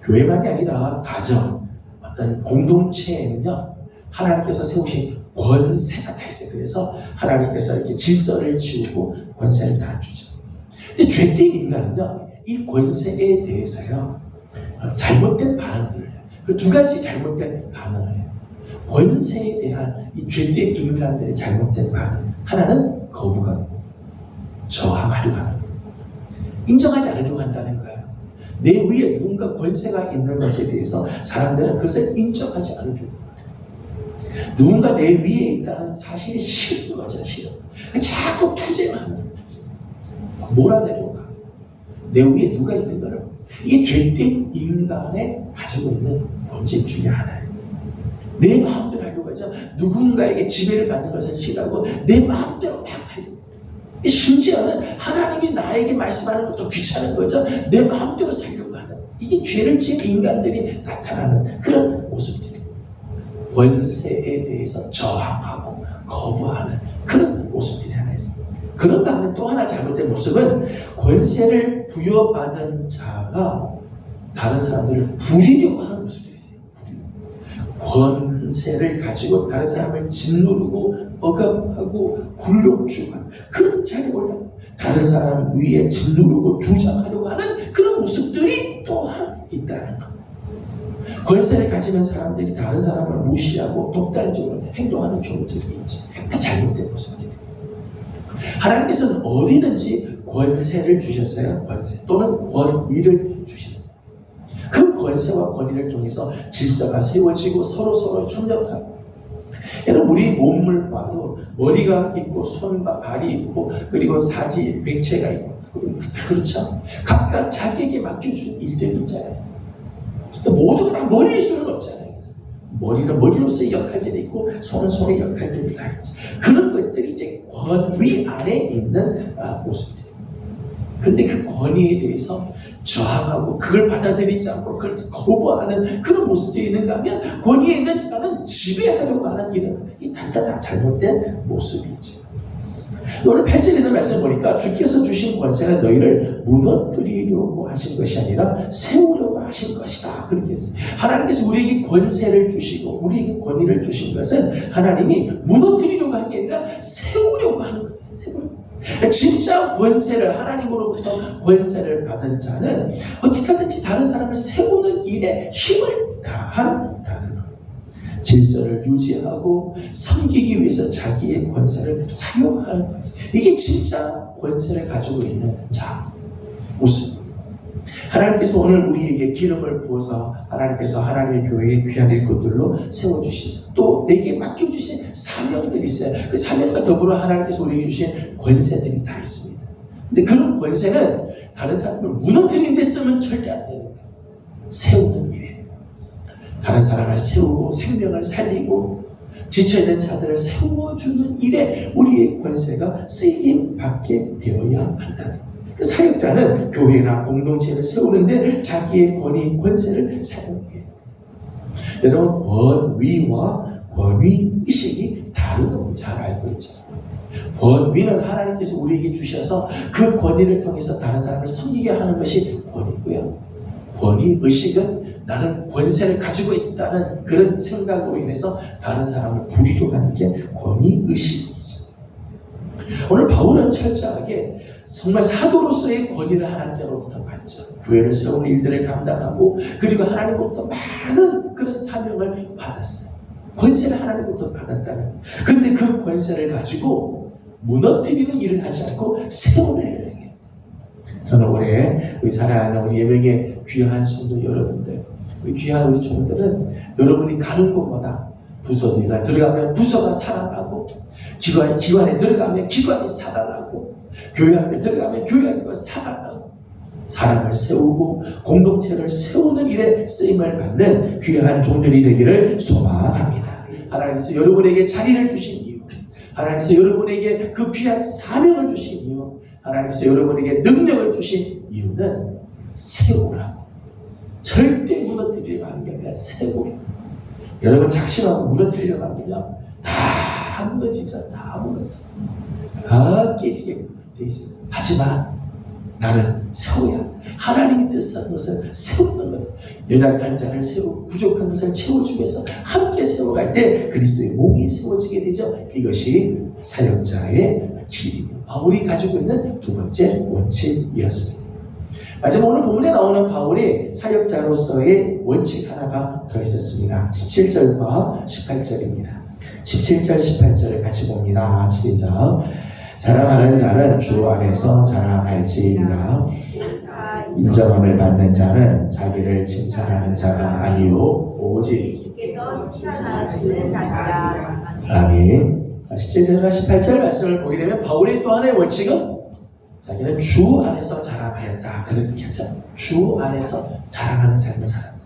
교회만이 아니라 가정, 어떤 공동체에는요 하나님께서 세우신 권세가 다 있어요. 그래서 하나님께서 이렇게 질서를 지우고 권세를 다 주죠. 근데 죄된 인간은요 이 권세에 대해서요 잘못된 반응들을 해요. 그 두 가지 잘못된 반응을 해요. 권세에 대한 이 죄된 인간들의 잘못된 반응. 하나는 거부감, 저항하려고 하는 거예요. 인정하지 않으려고 한다는 거예요. 내 위에 누군가 권세가 있는 것에 대해서 사람들은 그것을 인정하지 않으려고 해요. 누군가 내 위에 있다는 사실이 싫은 거죠. 싫은 거. 자꾸 투쟁을 하는 거예요. 몰아내려고 하고 내 위에 누가 있는 거를 이게 죄된 인간에 가지고 있는 본질 중에 하나예요. 내 마음대로 하려고 해서 누군가에게 지배를 받는 것을 싫어하고 내 마음대로 막 하려고. 심지어는 하나님이 나에게 말씀하는 것도 귀찮은 거죠. 내 마음대로 살려고 하는. 이게 죄를 지은 인간들이 나타나는 그런 모습들이에요. 권세에 대해서 저항하고 거부하는 그런 모습들이 하나 있습니다. 그런가 하면 또 하나 잘못된 모습은 권세를 부여받은 자가 다른 사람들을 부리려고 하는 모습들이 있어요. 권세를 가지고 다른 사람을 짓누르고 억압하고 굴욕주고 그런 자리에 올라 다른 사람 위에 짓누르고 주장하려고 하는 그런 모습들이 또한 있다는 것. 권세를 가지는 사람들이 다른 사람을 무시하고 독단적으로 행동하는 경우들이 있지. 다 잘못된 모습들이. 하나님께서는 어디든지 권세를 주셨어요. 권세 또는 권위를 주셨어요. 그 권세와 권위를 통해서 질서가 세워지고 서로 협력하고. 여러분 우리 몸을 봐도 머리가 있고 손과 발이 있고 그리고 사지 백체가 있고 그렇죠. 각각 자기에게 맡겨준 일들이 있잖아요. 모두가 다 머리일 수는 없잖아요. 머리는 머리로서의 역할들이 있고 손은 손의 역할들이 다 있죠. 그런 것들이 이제 권위 안에 있는 모습들. 근데 그 권위에 대해서 저항하고 그걸 받아들이지 않고 그걸 거부하는 그런 모습들이 있는가 하면 권위에 있는 자는 지배하려고 하는 이런 이 다 잘못된 모습이죠. 오늘 8절에 있는 말씀 보니까 주께서 주신 권세는 너희를 무너뜨리려고 하신 것이 아니라 세우려고 하신 것이다. 그렇게 했어요. 하나님께서 우리에게 권세를 주시고 우리에게 권위를 주신 것은 하나님이 무너뜨리려고 하는 게 아니라 세우려고 하는 거예요. 진짜 권세를 하나님으로부터 권세를 받은 자는 어떻게 하든지 다른 사람을 세우는 일에 힘을 다한다는 거예요. 질서를 유지하고 섬기기 위해서 자기의 권세를 사용하는 거죠. 이게 진짜 권세를 가지고 있는 자 모습. 하나님께서 오늘 우리에게 기름을 부어서 하나님께서 하나님의 교회의 귀한 일꾼들로 세워주시죠. 또 내게 맡겨주신 사명들이 있어요. 그 사명과 더불어 하나님께서 우리에게 주신 권세들이 다 있습니다. 근데 그런 권세는 다른 사람을 무너뜨리는 데 쓰면 절대 안 되는 거예요. 세우는 일이에요. 다른 사람을 세우고 생명을 살리고 지쳐있는 자들을 세워주는 일에 우리의 권세가 쓰임 받게 되어야 한다는 거예요. 그 사역자는 교회나 공동체를 세우는데 자기의 권위, 권세를 사용해요. 여러분 권위와 권위의식이 다른 거 잘 알고 있죠. 권위는 하나님께서 우리에게 주셔서 그 권위를 통해서 다른 사람을 섬기게 하는 것이 권위고요. 권위의식은 나는 권세를 가지고 있다는 그런 생각으로 인해서 다른 사람을 부리려고 하는 게 권위의식이죠. 오늘 바울은 철저하게 정말 사도로서의 권위를 하나님께로부터 받죠. 교회를 세우는 일들을 감당하고 그리고 하나님으로부터 많은 그런 사명을 받았어요. 권세를 하나님으로부터 받았다는 거예요. 그런데 그 권세를 가지고 무너뜨리는 일을 하지 않고 세우는 일을 해요. 저는 올해 우리 사랑하는 우리 예배의 귀한 성도 여러분들, 우리 귀한 우리 종들은 여러분이 가는 곳마다 부서가 들어가면 부서가 살아나고 기관에 들어가면 기관이 살아나고 교회 앞에 들어가면 교회 앞에 살아나고 사람을 세우고 공동체를 세우는 일에 쓰임을 받는 귀한 종들이 되기를 소망합니다. 하나님께서 여러분에게 자리를 주신 이유, 하나님께서 여러분에게 그 귀한 사명을 주신 이유, 하나님께서 여러분에게 능력을 주신 이유는 세우라고. 절대 무너뜨리려고 하는 게 아니라 세우라고. 여러분 작심하고 무너뜨리려고 하면요 다 무너지죠. 다 무너져. 다 깨지게 돼 있어요. 하지만 나는 세워야 한다. 하나님이 뜻하는 것을 세우는 거다. 연약한 자를 세우고 부족한 것을 채워주기 위해서 함께 세워갈 때 그리스도의 몸이 세워지게 되죠. 이것이 사역자의 길이며 바울이 가지고 있는 두 번째 원칙이었습니다. 마지막 오늘 본문에 나오는 바울의 사역자로서의 원칙 하나가 더 있었습니다. 17절과 18절입니다. 17절 18절을 같이 봅니다. 시작. 자랑하는 자는 주 안에서 자랑할지니라. 인정함을 받는 자는 자기를 칭찬하는 자가 아니요 오직 주께서 칭찬하시는 자라. 아멘. 17절과 18절 말씀을 보게 되면 바울의 또 하나의 원칙은 자기는 주 안에서 자랑하였다. 그렇게 하죠. 주 안에서 자랑하는 삶을 살았다.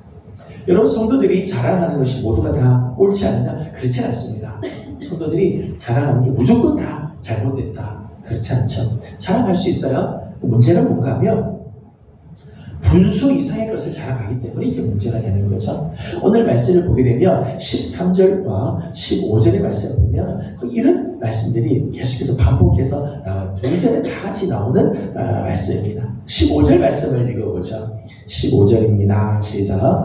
여러분 성도들이 자랑하는 것이 모두가 다 옳지 않느냐? 그렇지 않습니다. 성도들이 자랑하는 게 무조건 다 잘못됐다. 그렇지 않죠. 자랑할 수 있어요. 문제는 뭔가 하면 분수 이상의 것을 자랑하기 때문에 이게 문제가 되는 거죠. 오늘 말씀을 보게 되면 13절과 15절의 말씀을 보면 이런 말씀들이 계속해서 반복해서 2절에 다 같이 나오는 말씀입니다. 15절 말씀을 읽어보죠. 15절입니다. 시작.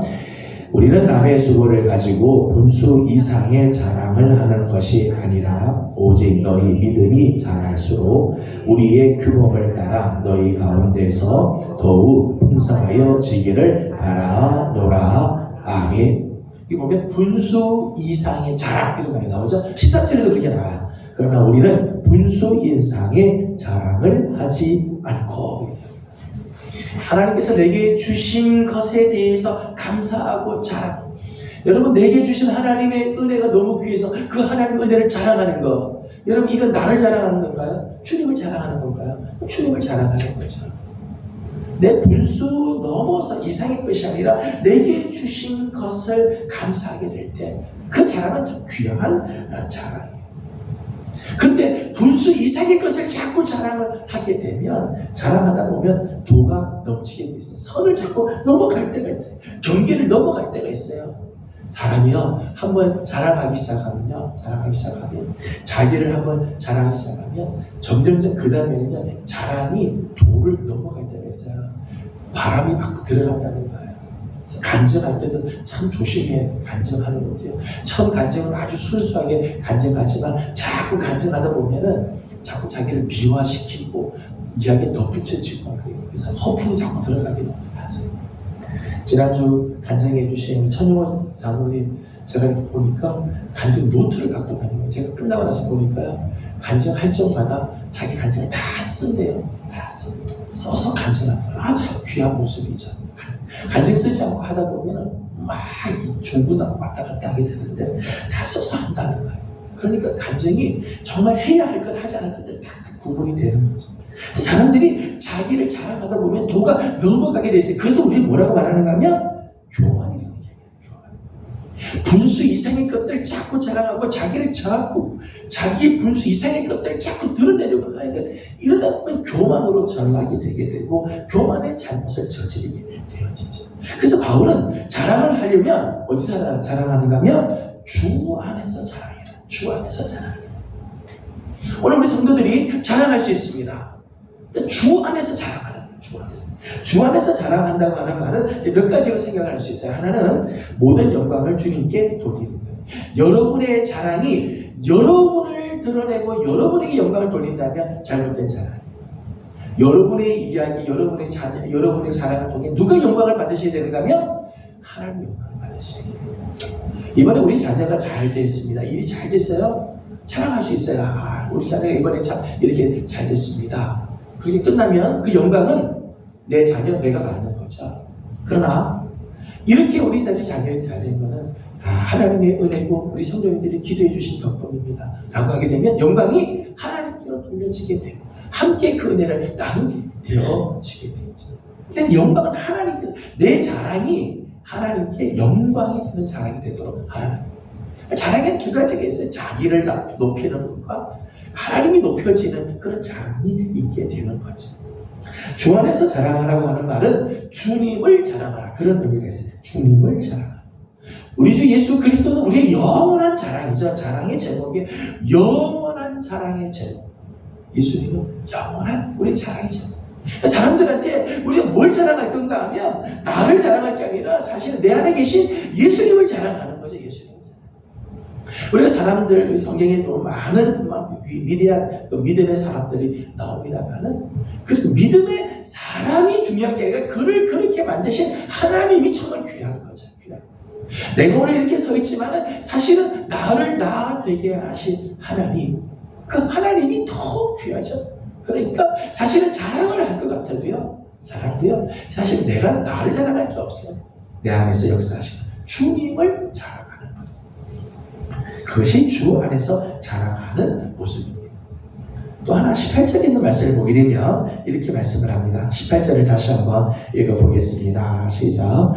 우리는 남의 수고를 가지고 분수 이상의 자랑을 하는 것이 아니라 오직 너희 믿음이 자랄수록 우리의 규범을 따라 너희 가운데서 더욱 풍성하여 지기를 바라노라. 아멘. 여기 보면 분수 이상의 자랑 이런 말이 나오죠. 13절에도 그렇게 나와요. 그러나 우리는 분수 이상의 자랑을 하지 않고 하나님께서 내게 주신 것에 대해서 감사하고 자랑. 여러분, 내게 주신 하나님의 은혜가 너무 귀해서 그 하나님의 은혜를 자랑하는 거. 여러분, 이건 나를 자랑하는 건가요? 주님을 자랑하는 건가요? 주님을 자랑하는 거죠. 내 분수 넘어서 이상의 것이 아니라 내게 주신 것을 감사하게 될 때 그 자랑은 참 귀한 자랑이에요. 그런데 분수 이상의 것을 자꾸 자랑을 하게 되면 자랑하다 보면 도가 넘치게 돼 있어요. 선을 자꾸 넘어갈 때가 있어요. 경계를 넘어갈 때가 있어요. 사람이요, 한번 자랑하기 시작하면 자기를 한번 자랑하기 시작하면 점점점 그 다음에는요, 자랑이 도를 넘어갈 때가 있어요. 바람이 막 들어간다는 거예요. 간증할 때도 참 조심해. 간증하는 것도요. 처음 간증은 아주 순수하게 간증하지만 자꾸 간증하다 보면은 자꾸 자기를 미화시키고 이야기에 덧붙여지고 그래요. 그래서 허풍이 자꾸 들어가기도 하죠. 지난주 간증해 주신 천영호 장로님 제가 이렇게 보니까 간증 노트를 갖고 다니고 제가 끝나고 나서 보니까요. 간증할 적마다 자기 간증을 다 쓴대요. 다 써서 간증한다. 참 귀한 모습이죠. 간증 쓰지 않고 하다 보면은 막 중분하고 왔다 갔다 하게 되는데 다 써서 한다는 거예요. 그러니까 간증이 정말 해야 할 것 하지 않을 것들 다 구분이 되는 거죠. 사람들이 자기를 자랑하다 보면 도가 넘어가게 돼 있어요. 그래서 우리 뭐라고 말하는가 하면 교만이라는 얘기예요. 교만. 분수 이상의 것들 자꾸 자랑하고 자기를 자꾸 자기 분수 이상의 것들 자꾸 드러내려고 하니까 이러다 보면 교만으로 전락이 되게 되고 교만의 잘못을 저지르게 되어지죠. 그래서 바울은 자랑을 하려면 어디서 자랑하는가 하면 주 안에서 자랑해라. 주 안에서 자랑해라. 오늘 우리 성도들이 자랑할 수 있습니다. 주 안에서 자랑하는 거예요. 주 안에서 자랑한다고 하는 말은 몇 가지로 생각할 수 있어요. 하나는 모든 영광을 주님께 돌리는 거예요. 여러분의 자랑이 여러분을 드러내고 여러분에게 영광을 돌린다면 잘못된 자랑. 여러분의 이야기, 여러분의 자녀, 여러분의 자랑을 통해 누가 영광을 받으셔야 되는가 하면 하나님 영광을 받으셔야 돼요. 이번에 우리 자녀가 잘 됐습니다. 일이 잘 됐어요. 자랑할 수 있어요. 아, 우리 자녀가 이번에 참 이렇게 잘 됐습니다. 그게 끝나면 그 영광은 내 자녀, 내가 받는 거죠. 그러나 이렇게 우리 자녀 잘 된 거는 다 하나님의 은혜고 우리 성도님들이 기도해 주신 덕분입니다. 라고 하게 되면 영광이 하나님께로 돌려지게 되고 함께 그 은혜를 나누게 되어지게 되죠. 그러니까 영광은 하나님께, 내 자랑이 하나님께 영광이 되는 자랑이 되도록 하나님. 자랑에 두 가지가 있어요. 자기를 높이는 것과 하나님이 높여지는 그런 자랑이 있게 되는 거죠. 주 안에서 자랑하라고 하는 말은 주님을 자랑하라. 그런 의미가 있어요. 주님을 자랑하라. 우리 주 예수 그리스도는 우리의 영원한 자랑이죠. 자랑의 제목이 영원한 자랑의 제목. 예수님은 영원한 우리 자랑의 제목. 사람들한테 우리가 뭘 자랑할 건가 하면 나를 자랑할 게 아니라 사실은 내 안에 계신 예수님을 자랑하는 거죠. 예수님을 자랑. 우리가 사람들 성경에도 많은 위대한 믿음의 사람들이 나옵니다만은 그 믿음의 사람이 중요한 게 아니라 그를 그렇게 만드신 하나님이 정말 귀한 거죠. 귀한 거. 내가 오늘 이렇게 서 있지만은 사실은 나를 나 되게 하신 하나님, 그 하나님이 더 귀하죠. 그러니까 사실은 자랑을 할 것 같아도요, 자랑도요, 사실 내가 나를 자랑할 게 없어요. 내 안에서 역사하시는 주님을 자랑하는 것. 그것이 주 안에서 자랑하는 모습입니다. 또 하나 18절에 있는 말씀을 보게 되면 이렇게 말씀을 합니다. 18절을 다시 한번 읽어보겠습니다. 시작.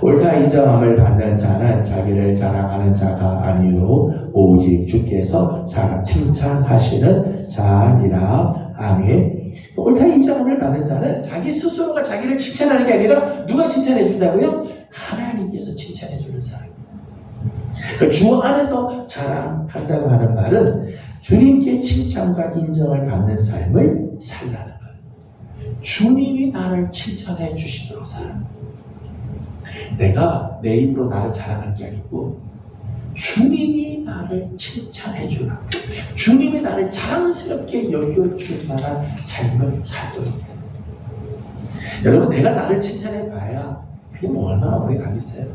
옳다 인정함을 받는 자는 자기를 자랑하는 자가 아니요 오직 주께서 칭찬하시는 자니라. 아멘. 옳다 인정함을 받는 자는 자기 스스로가 자기를 칭찬하는 게 아니라 누가 칭찬해 준다고요? 하나님께서 칭찬해 주는 사람. 그러니까 주 안에서 자랑한다고 하는 말은 주님께 칭찬과 인정을 받는 삶을 살라는 거예요. 주님이 나를 칭찬해 주시도록 살아. 내가 내 입으로 나를 자랑할 게 아니고 주님이 나를 칭찬해 주라. 주님이 나를 자랑스럽게 여겨줄 만한 삶을 살도록 해요. 여러분, 내가 나를 칭찬해 봐야 그게 뭐 얼마나 오래 가겠어요?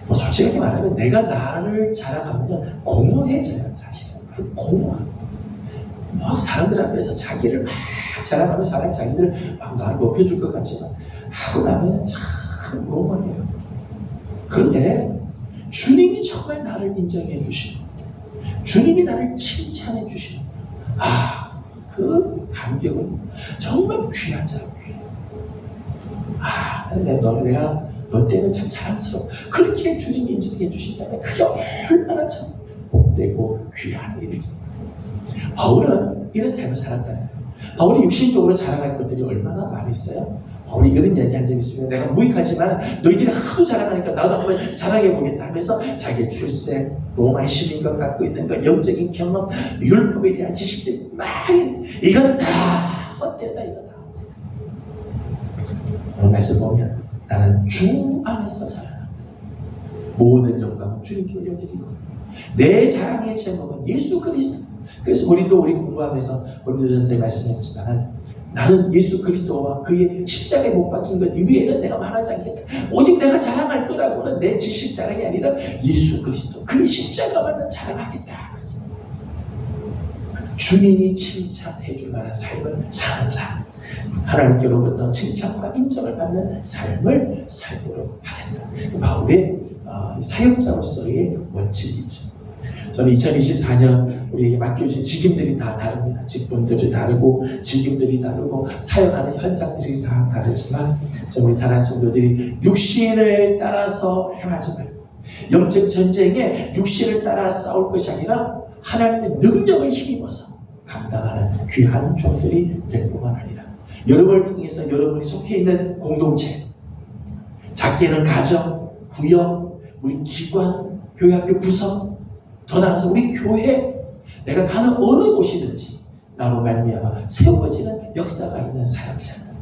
뭐 솔직하게 말하면 내가 나를 자랑하면 공허해져요. 사실은 그 공허한 막 사람들 앞에서 자기를 막 자랑하면 사람 자기들 막 나를 높여줄 것 같지만 하고 나면 참 공허해요. 그런데 주님이 정말 나를 인정해 주시고 주님이 나를 칭찬해 주시고 그 감격은 정말 귀한 자예요. 내가 너 때문에 참 자랑스러워. 그렇게 주님이 인정해 주신다면 그게 얼마나 참 복되고 귀한 일이죠. 바울은 이런 삶을 살았다는 거예요. 바울이 육신적으로 자랑할 것들이 얼마나 많이 있어요. 바울이 이런 이야기 한 적이 있습니다. 내가 무익하지만 너희들이 하도 자랑하니까 나도 한번 자랑해보겠다 하면서 자기의 출생, 로마의 시민권 갖고 있는 것, 영적인 경험, 율법에 대한 지식들 많이 있는데 이건 다 헛되다. 이거 다 헛되다. 오늘 말씀 보면 나는 주 안에서 자랑한다. 모든 영광은 주님께 올려드리고 내 자랑의 제목은 예수 그리스도. 그래서 우리도 우리 공부하면서 고린도전서에 말씀했지만 나는 예수 그리스도와 그의 십자가에 못 박힌 것 이외에는 내가 말하지 않겠다. 오직 내가 자랑할 거라고는 내 지식 자랑이 아니라 예수 그리스도 그의 십자가만 자랑하겠다. 그래서 주님이 칭찬해 줄 만한 삶을 사는 삶, 하나님께로부터 칭찬과 인정을 받는 삶을 살도록 하겠다. 바울의 사역자로서의 원칙이죠. 저는 2024년 우리에게 맡겨진 직임들이 다 다릅니다. 직분들이 다르고 직임들이 다르고 사역하는 현장들이 다 다르지만 우리 사랑하는 성도들이 육신을 따라서 행하지 말고 영적 전쟁에 육신을 따라 싸울 것이 아니라 하나님의 능력을 힘입어서 감당하는 귀한 종들이 될 뿐만 아니라 여러분을 통해서 여러분이 속해 있는 공동체, 작게는 가정, 구역, 우리 기관, 교회학교 구성, 더 나아가서 우리 교회, 내가 가는 어느 곳이든지 나로 말미암아 세워지는 역사가 있는 사역자들,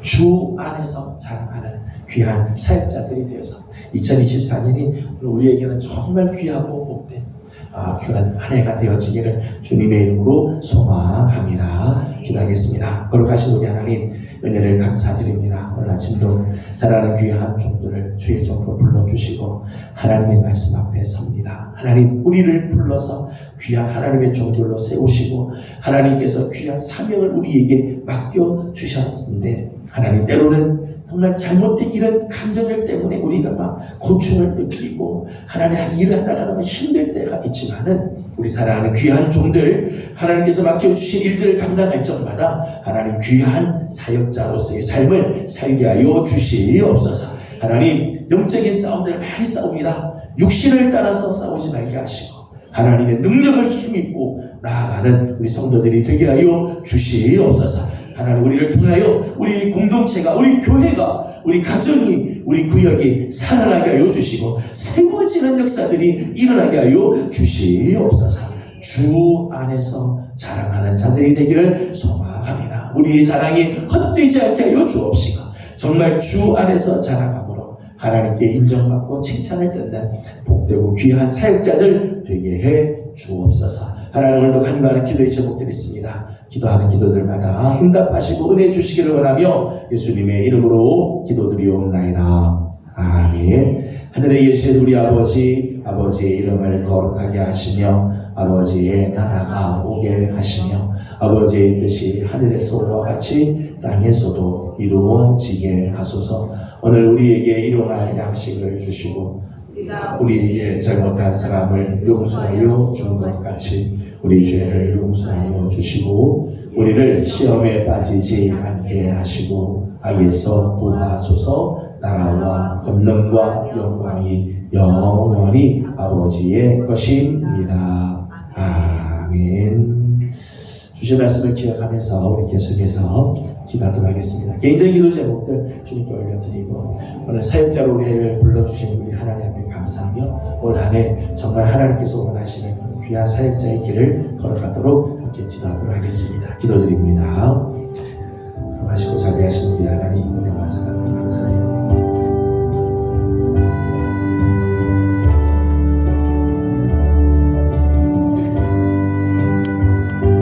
주 안에서 자랑하는 귀한 사역자들이 되어서 2024년이 우리에게는 정말 귀하고 복된 그런 한 해가 되어지기를 주님의 이름으로 소망합니다. 기도하겠습니다. 거룩하신 우리 하나님, 은혜를 감사드립니다. 오늘 아침도 자라는 귀한 종들을 주의 종으로 불러주시고 하나님의 말씀 앞에 섭니다. 하나님, 우리를 불러서 귀한 하나님의 종들로 세우시고 하나님께서 귀한 사명을 우리에게 맡겨주셨는데 하나님, 때로는 정말 잘못된 이런 감정들 때문에 우리가 막 고충을 느끼고 하나님 일을 하다가 너무 힘들 때가 있지만은 우리 사랑하는 귀한 종들, 하나님께서 맡겨주신 일들을 감당할 적마다 하나님 귀한 사역자로서의 삶을 살게 하여 주시옵소서. 하나님, 영적인 싸움들을 많이 싸웁니다. 육신을 따라서 싸우지 말게 하시고 하나님의 능력을 힘입고 나아가는 우리 성도들이 되게 하여 주시옵소서. 하나님, 우리를 통하여 우리 공동체가, 우리 교회가, 우리 가정이, 우리 구역이 살아나게 하여 주시고 세워지는 역사들이 일어나게 하여 주시옵소서. 주 안에서 자랑하는 자들이 되기를 소망합니다. 우리의 자랑이 헛되지 않게 하여 주옵시고 정말 주 안에서 자랑함으로 하나님께 인정받고 칭찬을 듣는 복되고 귀한 사역자들 되게 해 주옵소서. 하나님, 오늘도 간구하는 기도의 제목드렸습니다. 기도하는 기도들마다 응답하시고 은혜 주시기를 원하며 예수님의 이름으로 기도드리옵나이다. 아멘. 하늘에 계신 우리 아버지, 아버지의 이름을 거룩하게 하시며 아버지의 나라가 오게 하시며 아버지의 뜻이 하늘에서와 같이 땅에서도 이루어지게 하소서. 오늘 우리에게 일용할 양식을 주시고 우리에게 잘못한 사람을 용서하여 준 것 같이 우리 죄를 용서하여 주시고 우리를 시험에 빠지지 않게 하시고 악에서 구하소서. 나라와 권능과 영광이 영원히 아버지의 것입니다. 아멘. 주신 말씀을 기억하면서 우리 계속해서 기도하도록 하겠습니다. 개인적인 기도 제목들 주님께 올려드리고 오늘 사역자로 우리를 불러주신 우리 하나님 앞에 감사하며 올 한 해 정말 하나님께서 원하시는 그런 귀한 사역자의 길을 걸어가도록 함께 기도하도록 하겠습니다. 기도드립니다. 그럼 하시고 자비하시는 우리 하나님 은혜와 사랑을 감사드립니다.